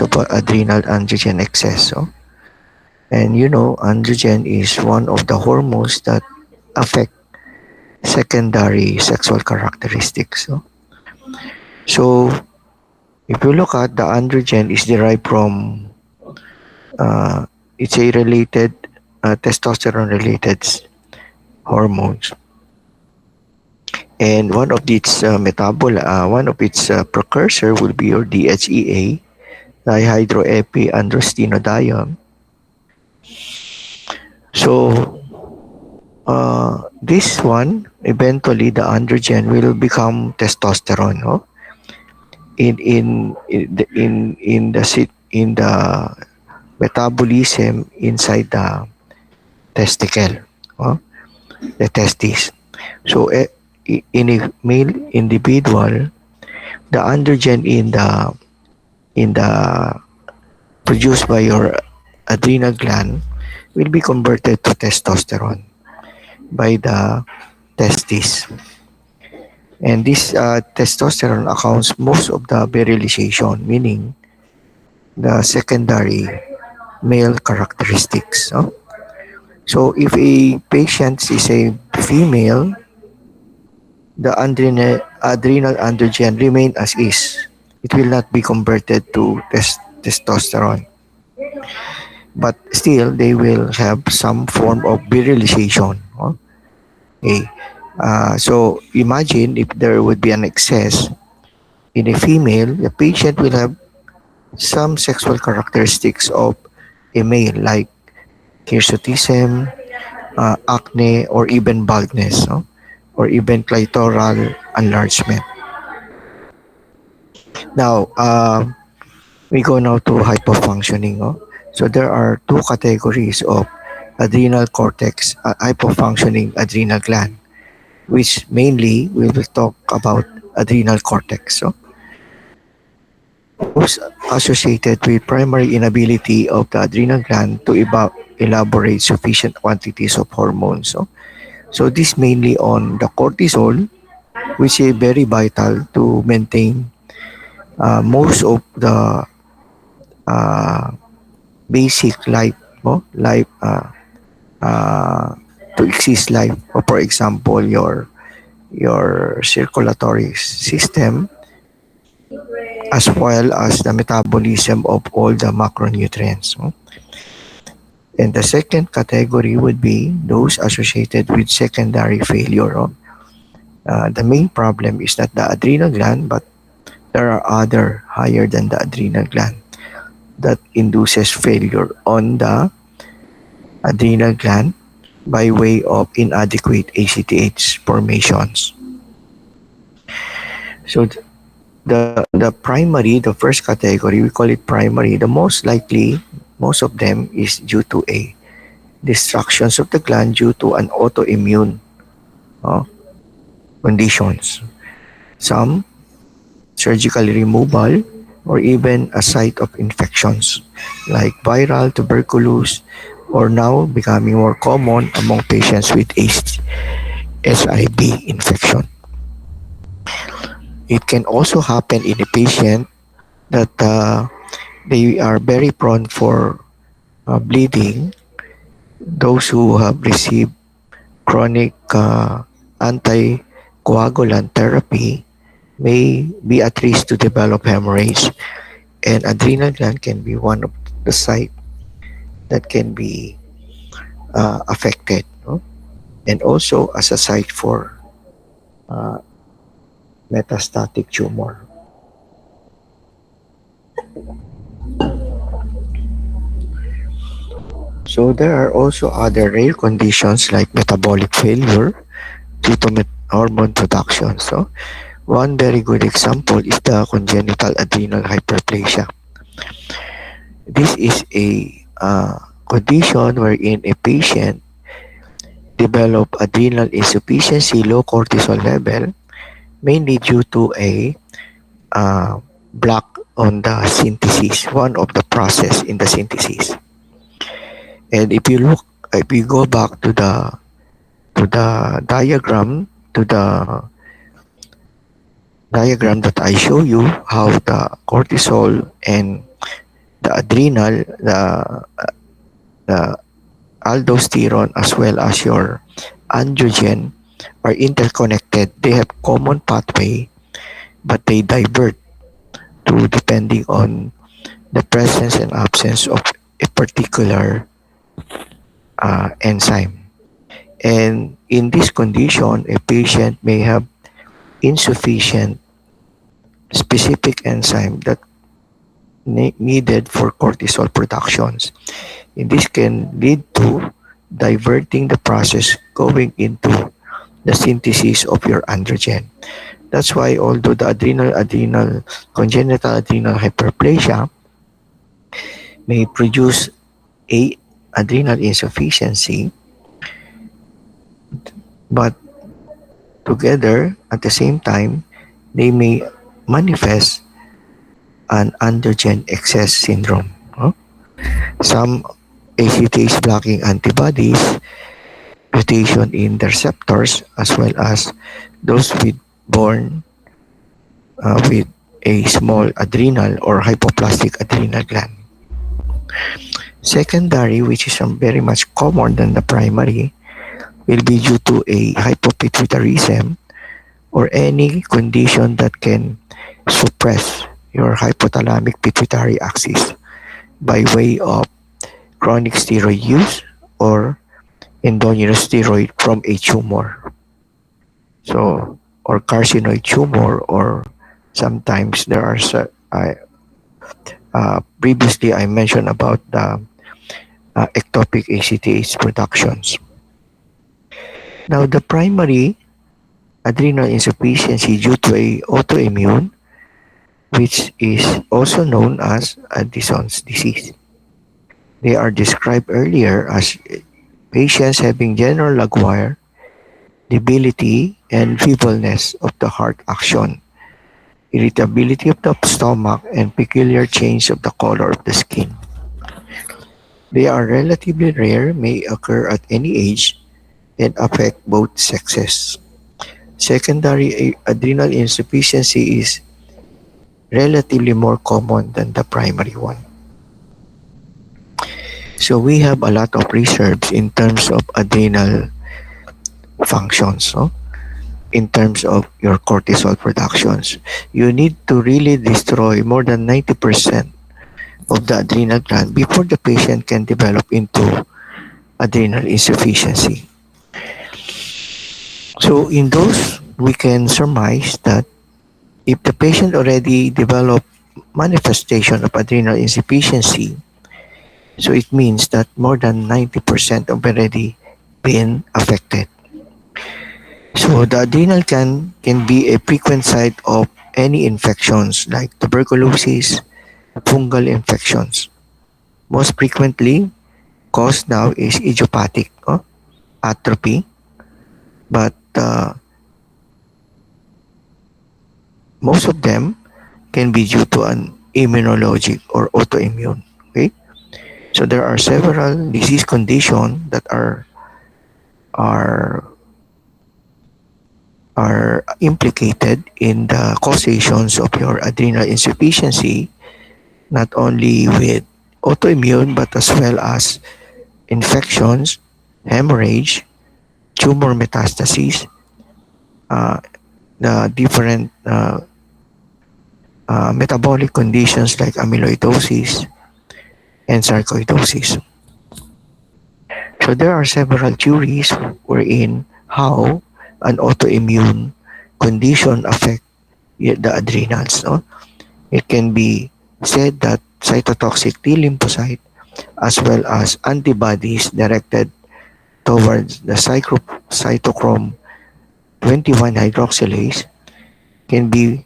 of adrenal androgen excess. So, and androgen is one of the hormones that affect secondary sexual characteristics. So if you look at the androgen is derived from uh, it's a related testosterone related hormones, and one of its precursor will be your DHEA, dihydroepiandrostenedione. So this one eventually the androgen will become testosterone, no? In the metabolism inside the testicle, no? The testes. So in a male individual, the androgen in the produced by your adrenal gland will be converted to testosterone by the testes. And this testosterone accounts most of the virilization, meaning the secondary male characteristics. No? So if a patient is a female, the adrenal androgen remain as is. It will not be converted to testosterone. But still, they will have some form of virilization. No? Okay. So imagine if there would be an excess in a female, the patient will have some sexual characteristics of a male, like hirsutism, acne, or even baldness, no? Or even clitoral enlargement. Now, we go now to hypofunctioning. No? So there are two categories of adrenal cortex, hypofunctioning adrenal gland, which mainly we will talk about adrenal cortex. So those associated with primary inability of the adrenal gland to elaborate sufficient quantities of hormones. So this mainly on the cortisol, which is very vital to maintain most of the uh, basic life, no? Life uh, to exist life. For example, your circulatory system, as well as the metabolism of all the macronutrients. No? And the second category would be those associated with secondary failure. No? The main problem is not the adrenal gland, but there are other higher than the adrenal gland that induces failure on the adrenal gland by way of inadequate ACTH formations. So the first category, we call it primary. The most likely, most of them is due to a destructions of the gland due to an autoimmune uh, conditions. Some surgical removal or even a site of infections like viral, tuberculosis, or now becoming more common among patients with SIV infection. It can also happen in a patient that they are very prone for bleeding. Those who have received chronic anticoagulant therapy may be at risk to develop hemorrhage, and adrenal gland can be one of the site that can be affected, no? And also as a site for uh, metastatic tumor. So there are also other rare conditions like metabolic failure due to hormone production. So one very good example is the congenital adrenal hyperplasia. This is a condition wherein a patient develop adrenal insufficiency, low cortisol level, mainly due to a block on the synthesis, one of the process in the synthesis. And if you go back to the diagram, to the diagram that I show you, how the cortisol and adrenal, the aldosterone as well as your androgen are interconnected. They have common pathway, but they divert to depending on the presence and absence of a particular enzyme. And in this condition, a patient may have insufficient specific enzyme that needed for cortisol productions. And this can lead to diverting the process going into the synthesis of your androgen. That's why although the congenital adrenal hyperplasia may produce a adrenal insufficiency, but together at the same time, they may manifest an androgen excess syndrome. Some ACTH blocking antibodies, mutation in the receptors, as well as those born with a small adrenal or hypoplastic adrenal gland. Secondary, which is very much common than the primary, will be due to a hypopituitarism or any condition that can suppress your hypothalamic pituitary axis by way of chronic steroid use or endogenous steroid from a tumor. So, or carcinoid tumor, or sometimes there are previously I mentioned about the ectopic ACTH productions. Now, the primary adrenal insufficiency due to a autoimmune, which is also known as Addison's disease. They are described earlier as patients having general languor, debility, and feebleness of the heart action, irritability of the stomach, and peculiar change of the color of the skin. They are relatively rare, may occur at any age, and affect both sexes. Secondary adrenal insufficiency is relatively more common than the primary one. So we have a lot of research in terms of adrenal functions, in terms of your cortisol productions. You need to really destroy more than 90% of the adrenal gland before the patient can develop into adrenal insufficiency. So in those, we can surmise that if the patient already developed manifestation of adrenal insufficiency, so it means that more than 90% have already been affected. So the adrenal can be a frequent site of any infections like tuberculosis, fungal infections. Most frequently caused now is idiopathic atrophy, but most of them can be due to an immunologic or autoimmune. Okay, so there are several disease conditions that are implicated in the causations of your adrenal insufficiency, not only with autoimmune but as well as infections, hemorrhage, tumor metastases, the different metabolic conditions like amyloidosis and sarcoidosis. So there are several theories wherein how an autoimmune condition affect the adrenals. It can be said that cytotoxic T lymphocyte as well as antibodies directed towards the cytochrome 21 hydroxylase can be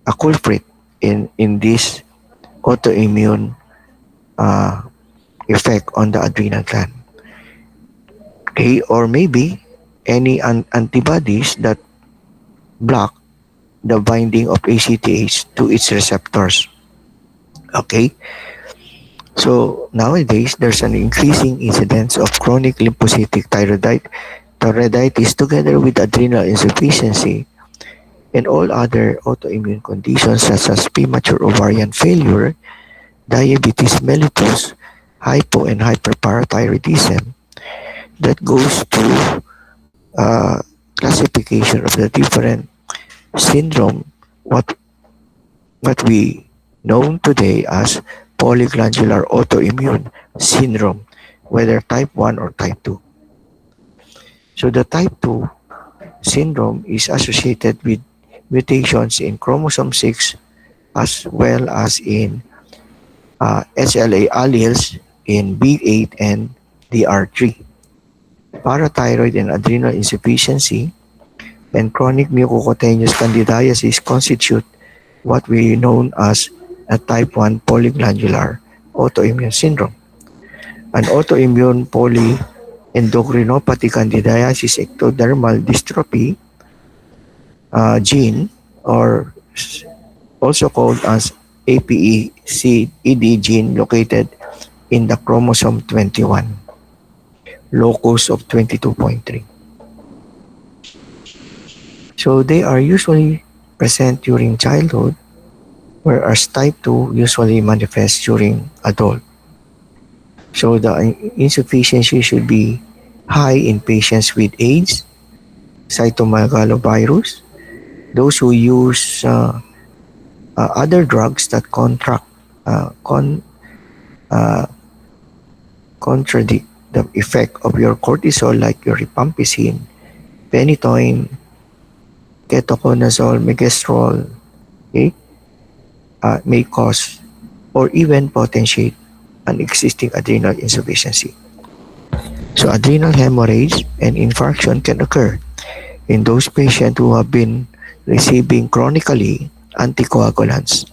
a culprit in this autoimmune effect on the adrenal gland. Okay, or maybe any antibodies that block the binding of ACTH to its receptors. Okay, so nowadays there's an increasing incidence of chronic lymphocytic thyroiditis together with adrenal insufficiency and all other autoimmune conditions such as premature ovarian failure diabetes mellitus, hypo and hyperparathyroidism, that goes to classification of the different syndrome, what we know today as polyglandular autoimmune syndrome, whether type 1 or type 2. So the type 2 syndrome is associated with mutations in chromosome 6 as well as in SLA alleles in B8 and DR3. Parathyroid and adrenal insufficiency and chronic mucocutaneous candidiasis constitute what we know as a type 1 polyglandular autoimmune syndrome. An autoimmune polyendocrinopathy candidiasis ectodermal dystrophy gene, or also called as APECED gene, located in the chromosome 21, locus of 22.3. So they are usually present during childhood, whereas type 2 usually manifests during adult. So the insufficiency should be high in patients with AIDS, cytomegalovirus, those who use other drugs that uh, con, uh, contradict the effect of your cortisol, like your rifampicin, phenytoin, ketoconazole, migestrol, okay, may cause or even potentiate an existing adrenal insufficiency. So adrenal hemorrhage and infarction can occur in those patients who have been receiving chronically anticoagulants.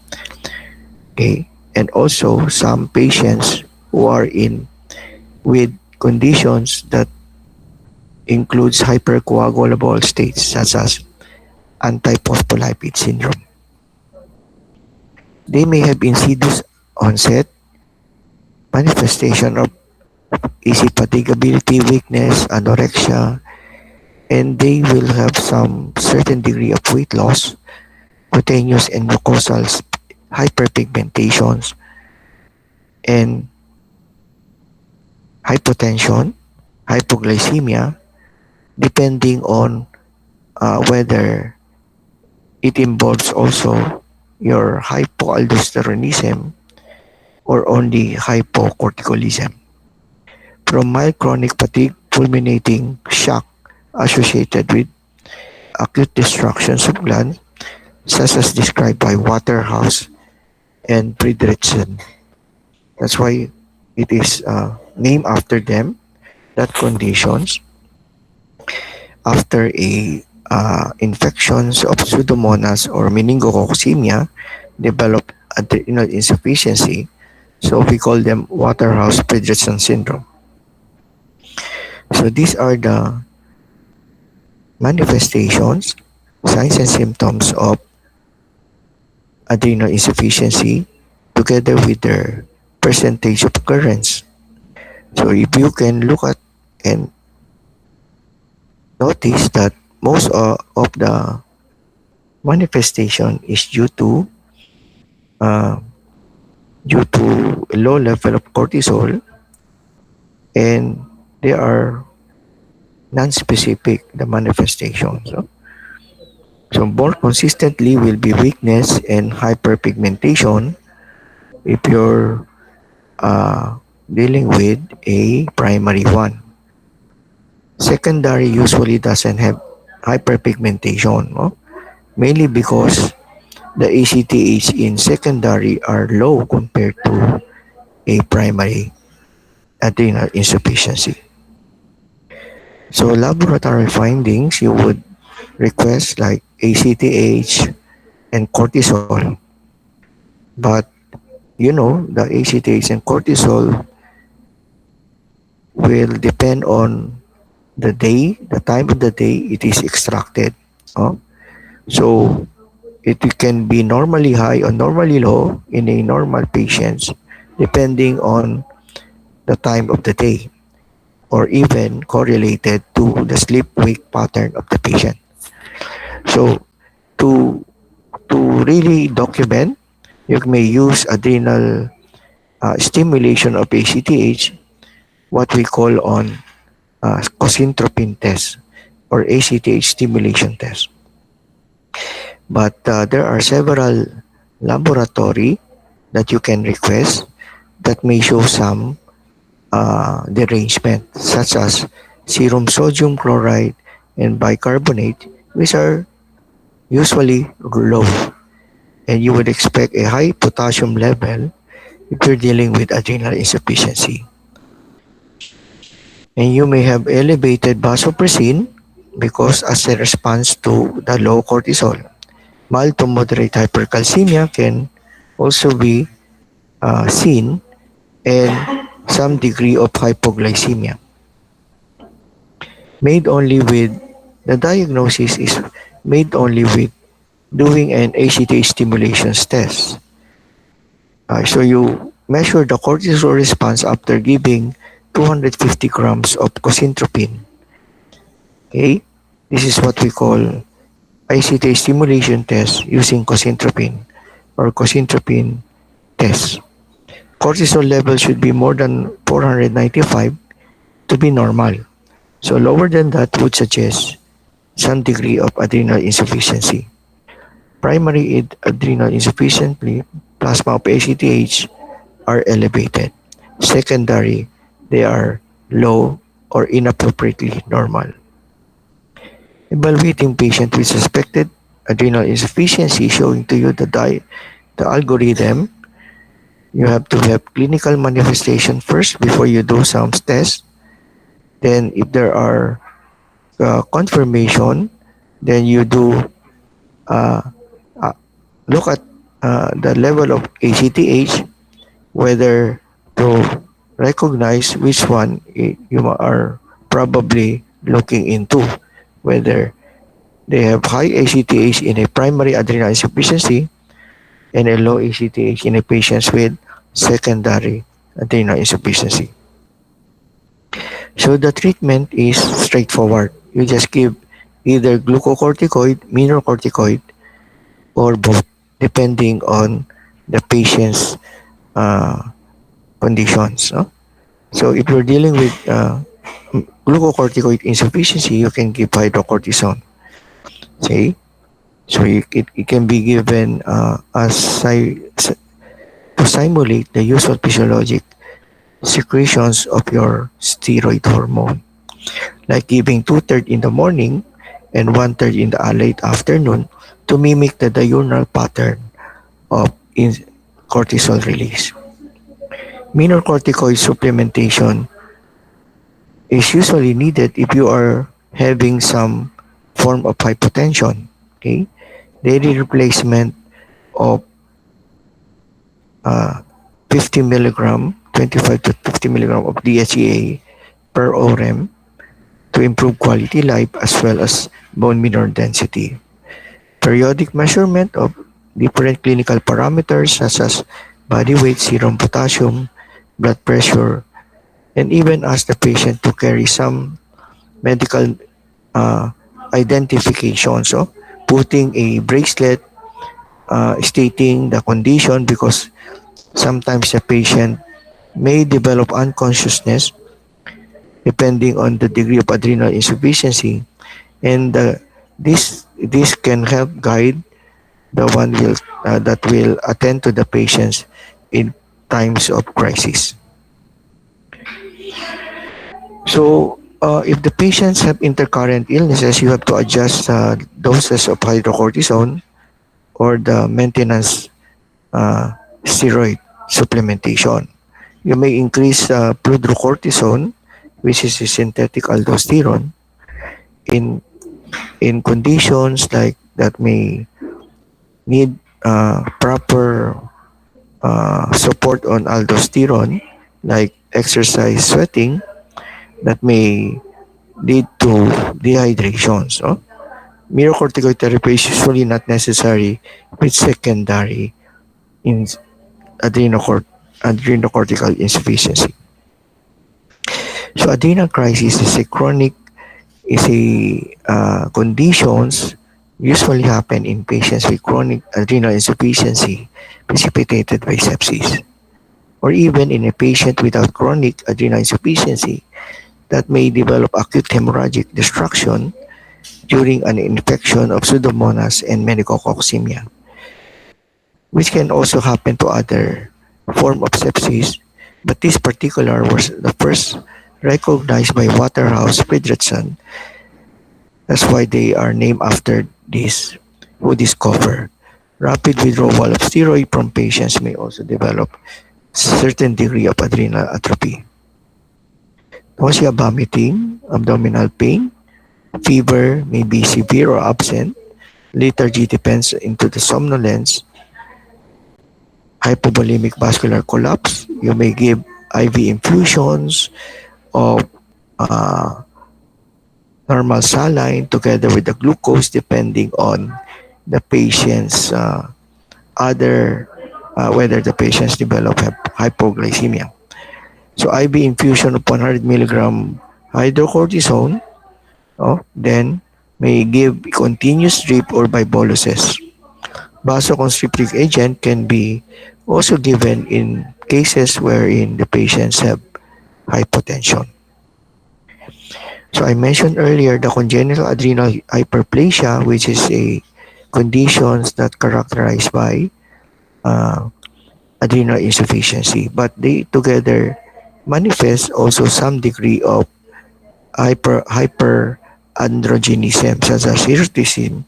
Okay, and also some patients who are in with conditions that includes hypercoagulable states such as antiphospholipid syndrome. They may have insidious onset, manifestation of easy fatigability, weakness, anorexia, and they will have some certain degree of weight loss, cutaneous and mucosal hyperpigmentations, and hypotension, hypoglycemia, depending on whether it involves also your hypoaldosteronism or only hypocorticolism. From mild chronic fatigue, fulminating shock associated with acute destructions of glands, such as described by Waterhouse and Friedrichsen. That's why it is named after them, that conditions after a infections of Pseudomonas or meningococemia develop adrenal insufficiency. So we call them Waterhouse-Friderichsen syndrome. So these are the manifestations, signs and symptoms of adrenal insufficiency together with their percentage of occurrence. So if you can look at and notice that most of the manifestation is uh, due to low level of cortisol, and they are non-specific, the manifestations. So more consistently will be weakness and hyperpigmentation if you're dealing with a primary one. Secondary usually doesn't have hyperpigmentation, no? Mainly because the ACTH in secondary are low compared to a primary adrenal insufficiency. So laboratory findings you would request like ACTH and cortisol. But you know, the ACTH and cortisol will depend on the day, the time of the day it is extracted. Oh? So it can be normally high or normally low in a normal patients depending on the time of the day, or even correlated to the sleep-wake pattern of the patient. So to really document, you may use adrenal stimulation of ACTH, what we call on cosintropin test or ACTH stimulation test. But there are several laboratory that you can request that may show some derangement, such as serum sodium chloride and bicarbonate, which are usually low. And you would expect a high potassium level if you're dealing with adrenal insufficiency. And you may have elevated vasopressin because as a response to the low cortisol. Mild to moderate hypercalcemia can also be seen, and some degree of hypoglycemia. Made only with the diagnosis is made only with doing an ACTH stimulation test. So you measure the cortisol response after giving 250 grams of cosintropin. Okay, this is what we call ACTH stimulation test using cosintropin or cosintropin test. Cortisol level should be more than 495 to be normal. So lower than that would suggest some degree of adrenal insufficiency. Primary adrenal insufficiency, plasma of ACTH are elevated. Secondary, they are low or inappropriately normal. Evaluating patient with suspected adrenal insufficiency, showing to you the algorithm. You have to have clinical manifestation first before you do some tests. Then if there are confirmation, then you do uh, look at the level of ACTH, whether to recognize which one you are probably looking into, whether they have high ACTH in a primary adrenal insufficiency and a low ACTH in a patients with secondary adrenal insufficiency. So the treatment is straightforward. You just give either glucocorticoid, mineralocorticoid, or both, depending on the patient's conditions. No? So if you're dealing with glucocorticoid insufficiency, you can give hydrocortisone. See? So it can be given to simulate the usual physiologic secretions of your steroid hormone, like giving 2/3 in the morning and 1/3 in the late afternoon to mimic the diurnal pattern of cortisol release. Mineralocorticoid supplementation is usually needed if you are having some form of hypotension. Okay, daily replacement of 50 milligram, 25 to 50 milligram of DHEA per ORM to improve quality life as well as bone mineral density. Periodic measurement of different clinical parameters such as body weight, serum potassium, blood pressure, and even ask the patient to carry some medical identification. So putting a bracelet stating the condition, because sometimes the patient may develop unconsciousness depending on the degree of adrenal insufficiency, and this can help guide the one that will attend to the patients in times of crisis. So if the patients have intercurrent illnesses, you have to adjust doses of hydrocortisone or the maintenance steroid supplementation. You may increase fludrocortisone, which is a synthetic aldosterone, in conditions like that may need proper support on aldosterone, like exercise sweating, that may lead to dehydration. So, mirocorticoid therapy is usually not necessary with secondary in adrenocortical insufficiency. So, adrenal crisis is a conditions usually happen in patients with chronic adrenal insufficiency precipitated by sepsis or even in a patient without chronic adrenal insufficiency that may develop acute hemorrhagic destruction during an infection of Pseudomonas and meningococccemia, which can also happen to other form of sepsis, but this particular was the first recognized by Waterhouse Friderichsen. That's why they are named after this, who discover. Rapid withdrawal of steroid from patients may also develop certain degree of adrenal atrophy. Nausea, vomiting, abdominal pain, fever may be severe or absent. Lethargy depends into the somnolence. Hypovolemic vascular collapse. You may give IV infusions of uh, normal saline together with the glucose depending on the patient's other whether the patients develop hypoglycemia. So IV infusion of 100 milligram hydrocortisone, then may give continuous drip or by boluses. Vasoconstricting agent can be also given in cases wherein the patients have hypotension. So I mentioned earlier the congenital adrenal hyperplasia, which is a conditions that characterized by uh, adrenal insufficiency, but they together manifest also some degree of hyperandrogenism, such as hirsutism,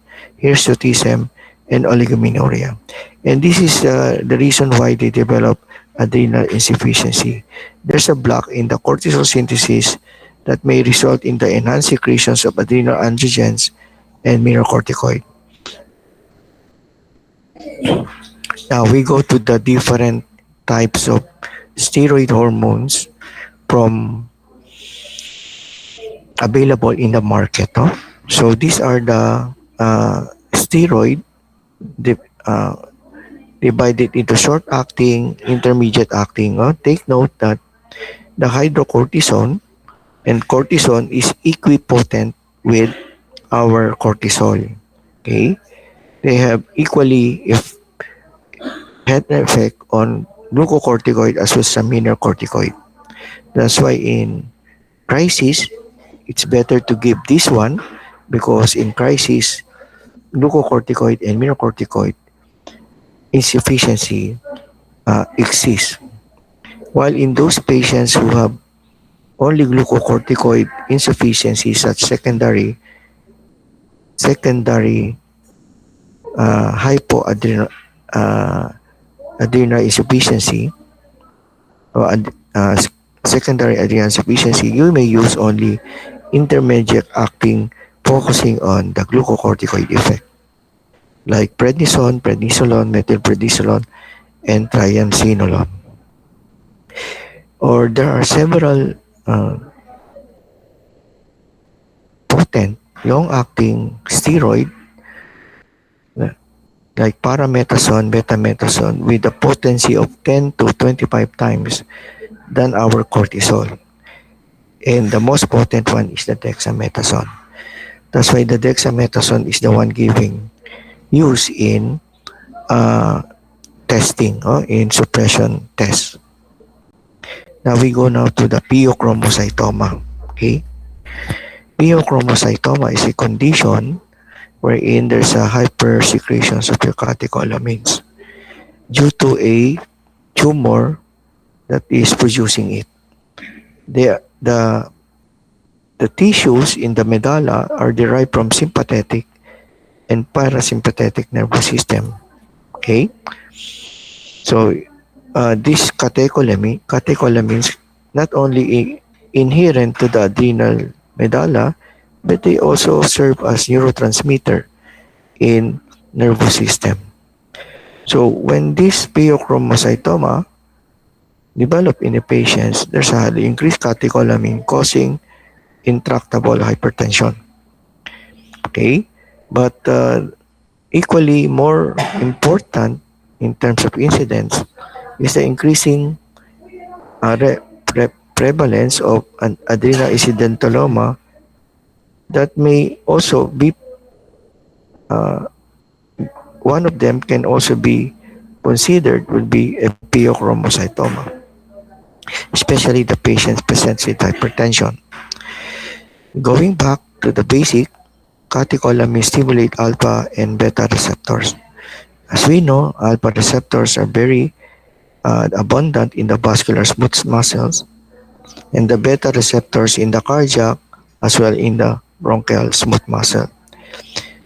and oligomenorrhea. And this is the reason why they develop adrenal insufficiency. There's a block in the cortisol synthesis that may result in the enhanced secretions of adrenal androgens and mineralocorticoid. Now we go to the different types of steroid hormones from available in the market. No? So these are the steroid di- uh, divided into short acting, intermediate acting. Take note that the hydrocortisone and cortisone is equipotent with our cortisol. Okay, they have equally if had an effect on glucocorticoid as well as mineralocorticoid. That's why in crisis, it's better to give this one because in crisis, glucocorticoid and mineralocorticoid insufficiency exists. While in those patients who have only glucocorticoid insufficiency such secondary hypoadrenal adrenal insufficiency or secondary adrenal insufficiency, you may use only intermediate acting focusing on the glucocorticoid effect like prednisone, prednisolone, methylprednisolone, and triamcinolone. Or there are several uh, potent long-acting steroid like parametasone, betamethasone with a potency of 10 to 25 times than our cortisol. And the most potent one is the dexamethasone. That's why the dexamethasone is the one giving use in uh, testing, in suppression tests. Now we go now to the pheochromocytoma. Okay, pheochromocytoma is a condition wherein there's a hypersecretion of catecholamines due to a tumor that is producing it. The the tissues in the medulla are derived from sympathetic and parasympathetic nervous system. Okay, so this catecholamines not only inherent to the adrenal medulla, but they also serve as neurotransmitter in nervous system. So when this pheochromocytoma develop in a patient, there's a increased catecholamine causing intractable hypertension. Okay, but equally more important in terms of incidence is the increasing prevalence of an adrenal incidentoloma that may also be uh, one of them can also be considered would be a pheochromocytoma. especially the patients presents with hypertension. Going back to the basic, catecholamines stimulate alpha and beta receptors. As we know, alpha receptors are very abundant in the vascular smooth muscles, and the beta receptors in the cardiac as well in the bronchial smooth muscle.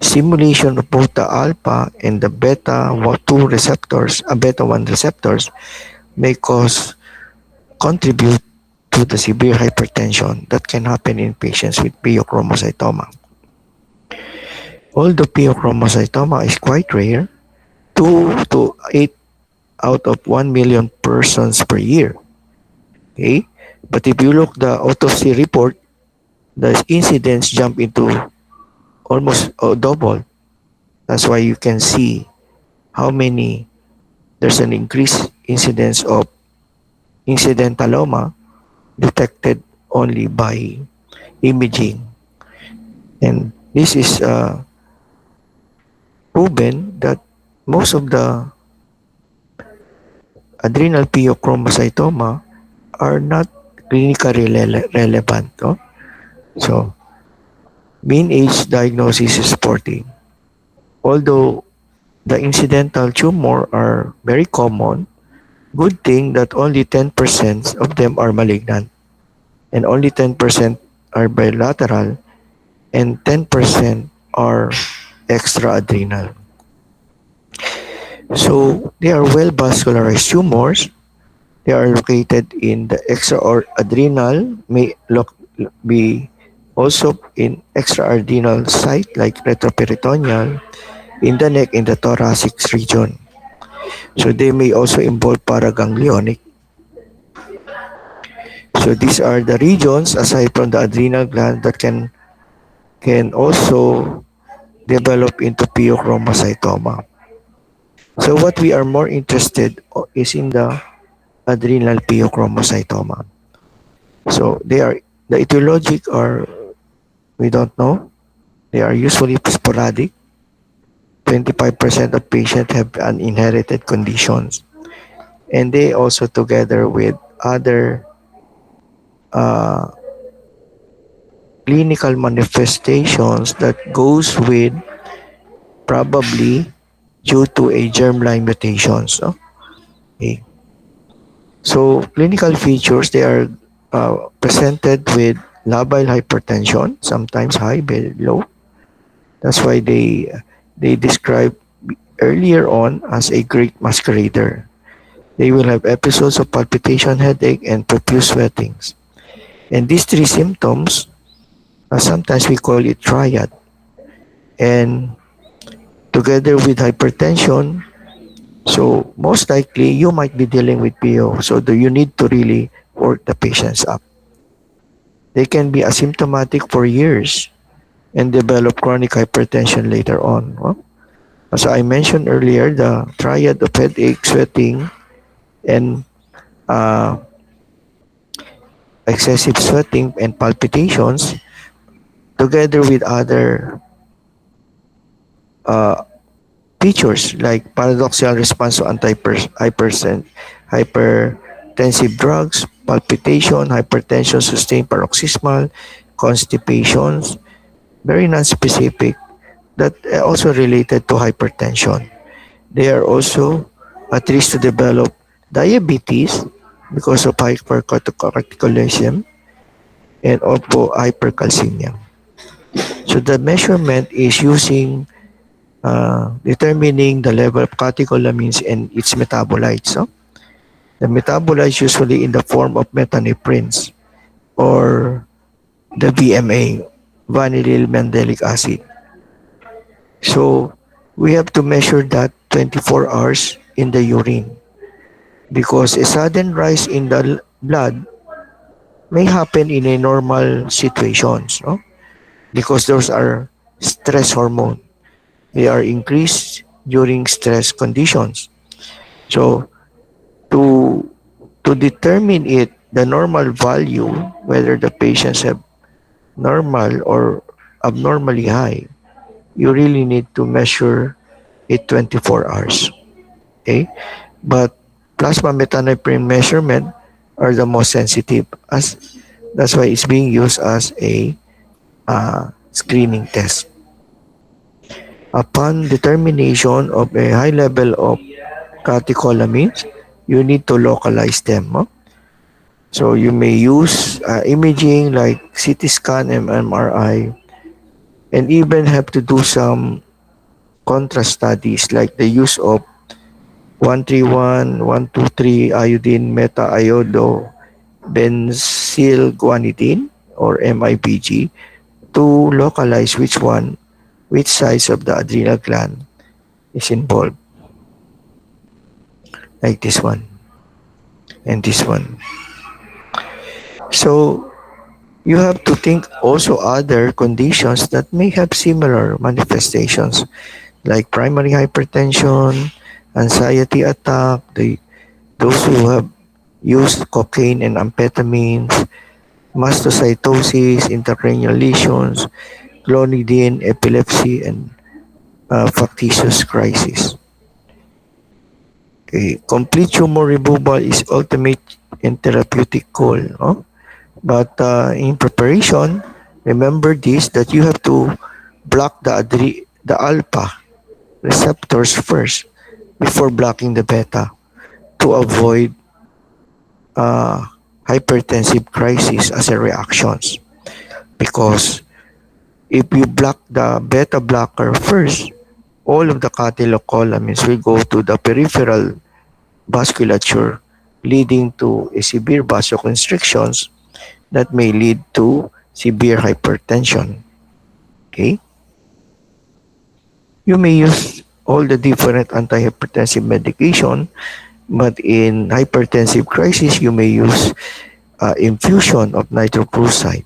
Stimulation of both the alpha and the beta 2 receptors, beta 1 receptors may cause contribute to the severe hypertension that can happen in patients with pheochromocytoma. Although pheochromocytoma is quite rare, 2 to 8 out of 1 million persons per year. Okay? But if you look the autopsy report, the incidence jump into almost double. That's why you can see how many there's an increased incidence of incidentaloma detected only by imaging. And this is proven that most of the adrenal pheochromocytoma are not clinically relevant. No? So, mean age diagnosis is 40. Although the incidental tumor are very common, good thing that only 10% of them are malignant and only 10% are bilateral and 10% are extra-adrenal. So they are well vascularized tumors. They are located in the extra-adrenal, may be also in extra-adrenal site like retroperitoneal, in the neck, in the thoracic region. So they may also involve paraganglionic. So these are the regions aside from the adrenal gland that can also develop into pheochromocytoma. So what we are more interested is in the adrenal pheochromocytoma. So they are the etiologic are we don't know. They are usually sporadic. 25% of patients have an inherited conditions, and they also together with other uh, clinical manifestations that goes with probably due to a germline mutations. No? Okay. So clinical features, they are presented with labile hypertension, sometimes high, very low. That's why they describe earlier on as a great masquerader. They will have episodes of palpitation, headache, and profuse sweatings. And these three symptoms, sometimes we call it triad. And together with hypertension, so most likely you might be dealing with PO. So do you need to really work the patients up? They can be asymptomatic for years and develop chronic hypertension later on. No? As I mentioned earlier, the triad of headache, sweating, and uh, excessive sweating and palpitations, together with other uh, features like paradoxical response to hypertensive drugs, palpitation, hypertension, sustained paroxysmal, constipations, very non-specific, that also related to hypertension. They are also at risk to develop diabetes because of hypercorticolism and also hypercalcemia. So the measurement is using determining the level of catecholamines and its metabolites. So the metabolites usually in the form of metaneprins or the VMA, vanillyl mandelic acid. So we have to measure that 24 hours in the urine because a sudden rise in the blood may happen in a normal situations, no? Because those are stress hormone. They are increased during stress conditions. So to to determine it, the normal value, whether the patients have normal or abnormally high, you really need to measure it 24 hours. Okay? But plasma metanephrine measurement are the most sensitive. As that's why it's being used as a screening test. Upon determination of a high level of catecholamines, you need to localize them. No? So you may use imaging like CT scan and MRI, and even have to do some contrast studies like the use of 131, 123 iodine meta-iodo benzyl guanidine or MIBG to localize which size of the adrenal gland is involved, like this one and this one. So you have to think also other conditions that may have similar manifestations like primary hypertension, anxiety attack, those who have used cocaine and amphetamines, mastocytosis, intracranial lesions, clonidine, epilepsy, and factitious crisis. Okay. Complete tumor removal is ultimate and therapeutic goal. No? But in preparation, remember this that you have to block the alpha receptors first before blocking the beta to avoid uh, hypertensive crisis as a reactions. Because if you block the beta blocker first, all of the catecholamines will go to the peripheral vasculature, leading to a severe vasoconstrictions that may lead to severe hypertension. Okay? You may use all the different antihypertensive medication, but in hypertensive crisis, you may use infusion of nitroprusside.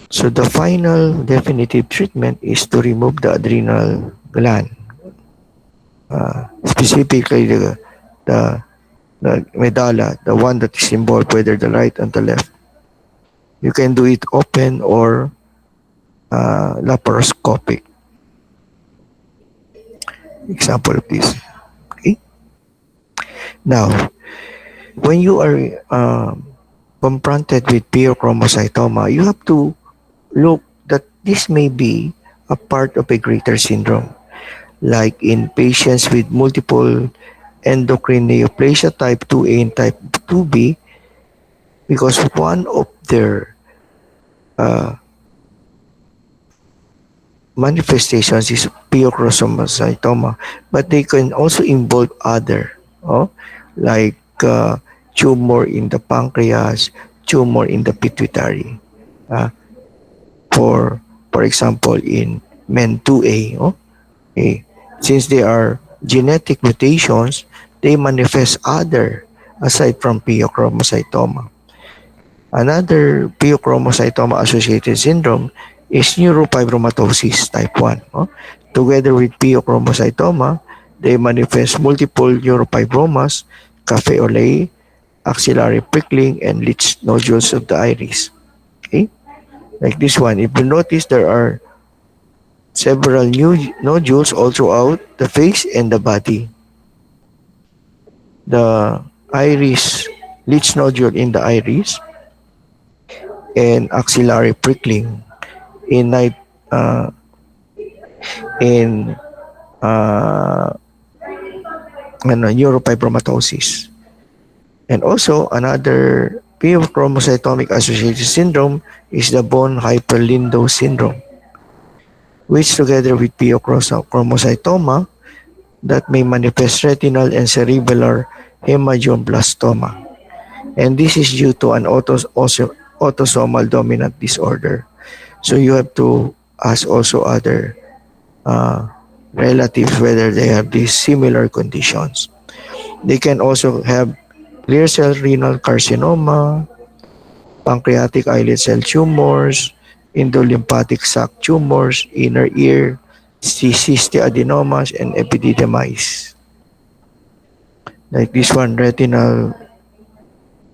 So the final definitive treatment is to remove the adrenal gland, specifically the the medulla, the one that is involved, whether the right and the left. You can do it open or laparoscopic. Example of this. Okay. Now, when you are confronted with pheochromocytoma, you have to look that this may be a part of a greater syndrome, like in patients with multiple endocrine neoplasia type 2A and type 2B, because one of their uh, manifestations is pheochromocytoma, but they can also involve other, like tumor in the pancreas, tumor in the pituitary. Uh, for example, in men 2A, okay, since they are genetic mutations, they manifest other aside from pheochromocytoma. Another pheochromocytoma associated syndrome is neurofibromatosis type 1. Together with pheochromocytoma, they manifest multiple neurofibromas, cafe au lait, axillary prickling, and Leach nodules of the iris. Okay? Like this one, if you notice, there are several new nodules all throughout the face and the body. The iris, Leach nodule in the iris, and axillary prickling in night in uh, neurofibromatosis. And also another pheochromocytomic associated syndrome is the bone hyperlindo syndrome, which together with pheochromocytoma that may manifest retinal and cerebellar hemangioblastoma. And this is due to an autosomal dominant disorder. So you have to ask also other uh, relatives whether they have these similar conditions. They can also have clear cell renal carcinoma, pancreatic islet cell tumors, endolymphatic sac tumors, inner ear, cystic adenomas, and epididymitis. Like this one, retinal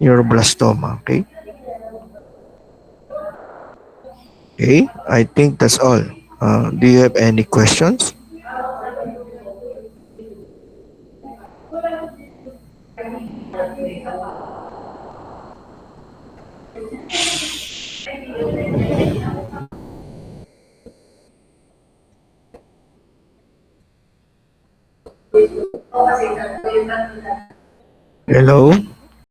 neuroblastoma. Okay? Okay, I think that's all. Do you have any questions? Hello?